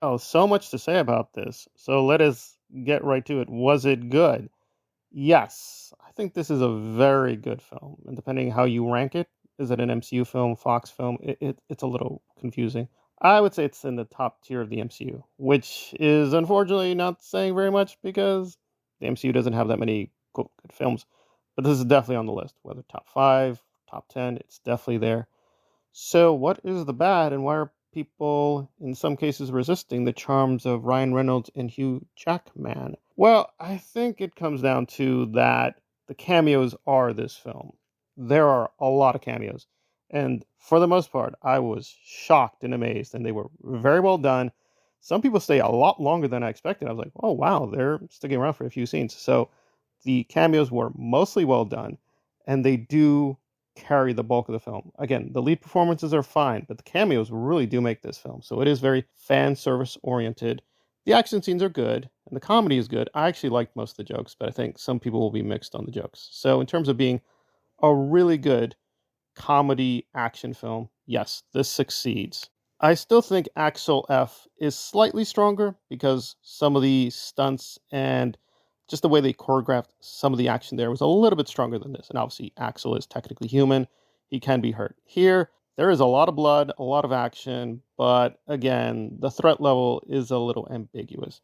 Oh, so much to say about this. So let us get right to it. Was it good? Yes. I think this is a very good film. And depending how you rank it, is it an MCU film, Fox film? It's a little confusing. I would say it's in the top tier of the MCU, which is unfortunately not saying very much because the MCU doesn't have that many good films. But this is definitely on the list, whether top five, top 10, it's definitely there. So, what is the bad, and why are people, in some cases, resisting the charms of Ryan Reynolds and Hugh Jackman? Well, I think it comes down to that the cameos are this film. There are a lot of cameos, and for the most part, I was shocked and amazed, and they were very well done. Some people stay a lot longer than I expected. I was like, oh wow, they're sticking around for a few scenes. So, the cameos were mostly well done, and they do carry the bulk of the film. Again, the lead performances are fine, but the cameos really do make this film. So it is very fan service oriented. The action scenes are good, and the comedy is good. I actually liked most of the jokes, but I think some people will be mixed on the jokes. So in terms of being a really good comedy action film, yes, this succeeds. I still think Axel F is slightly stronger because some of the stunts and just the way they choreographed some of the action there was a little bit stronger than this. And obviously, Axel is technically human. He can be hurt. Here, there is a lot of blood, a lot of action, but again, the threat level is a little ambiguous.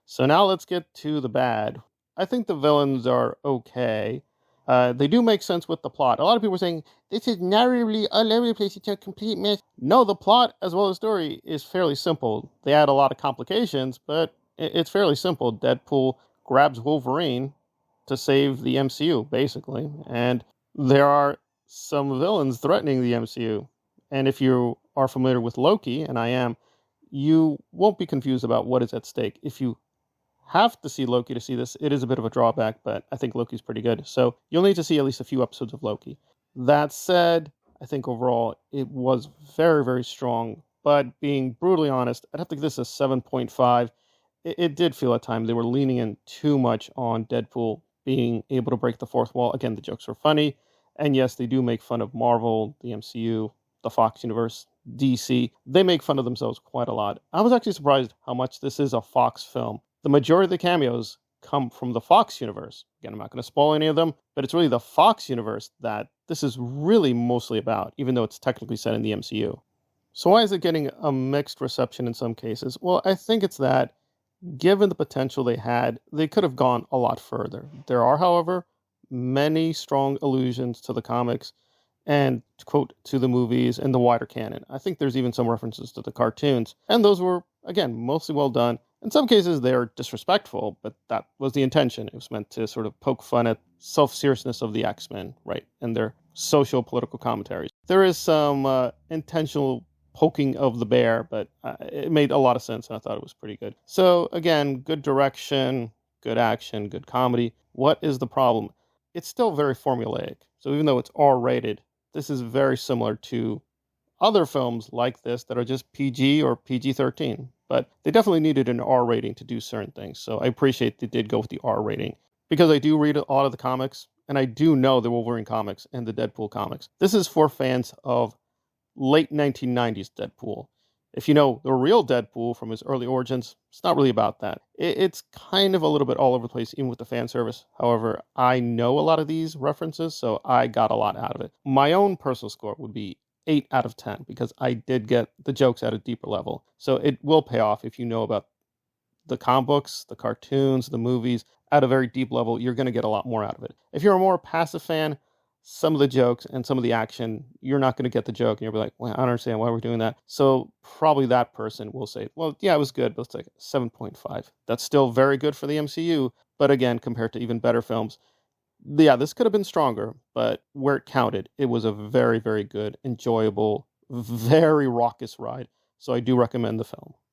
So now let's get to the bad. I think the villains are okay. They do make sense with the plot. A lot of people are saying this is narratively all over the place. It's a complete mess. No, the plot as well as story is fairly simple. They add a lot of complications, but it's fairly simple. Deadpool grabs Wolverine to save the MCU, basically, and there are some villains threatening the MCU. And if you are familiar with Loki, and I am, you won't be confused about what is at stake. If you have to see Loki to see this. It is a bit of a drawback, but I think Loki's pretty good. So you'll need to see at least a few episodes of Loki. That said, I think overall it was very, very strong. But being brutally honest, I'd have to give this a 7.5. It did feel at times they were leaning in too much on Deadpool being able to break the fourth wall. Again, the jokes were funny. And yes, they do make fun of Marvel, the MCU, the Fox universe, DC. They make fun of themselves quite a lot. I was actually surprised how much this is a Fox film. The majority of the cameos come from the Fox universe. Again, I'm not going to spoil any of them, but it's really the Fox universe that this is really mostly about, even though it's technically set in the MCU. So why is it getting a mixed reception in some cases? Well, I think it's that, given the potential they had, they could have gone a lot further. There are, however, many strong allusions to the comics and, quote, to the movies and the wider canon. I think there's even some references to the cartoons, and those were, again, mostly well done. In some cases, they are disrespectful, but that was the intention. It was meant to sort of poke fun at self-seriousness of the X-Men, right, and their social-political commentaries. There is some intentional poking of the bear, but it made a lot of sense, and I thought it was pretty good. So, again, good direction, good action, good comedy. What is the problem? It's still very formulaic. So even though it's R-rated, this is very similar to other films like this that are just PG or PG-13. But they definitely needed an R rating to do certain things. So I appreciate they did go with the R rating. Because I do read a lot of the comics, and I do know the Wolverine comics and the Deadpool comics. This is for fans of late 1990s Deadpool. If you know the real Deadpool from his early origins, it's not really about that. It's kind of a little bit all over the place, even with the fan service. However, I know a lot of these references, so I got a lot out of it. My own personal score would be 8 out of 10 because I did get the jokes at a deeper level. So it will pay off if you know about the comic books, the cartoons, the movies at a very deep level. You're going to get a lot more out of it. If you're a more passive fan, some of the jokes and some of the action, you're not going to get the joke, and you'll be like, well, I don't understand why we're doing that. So probably that person will say, well, yeah, it was good, but it's like 7.5. That's still very good for the MCU, but again, compared to even better films, yeah, this could have been stronger, but where it counted, it was a very, very good, enjoyable, very raucous ride. So I do recommend the film.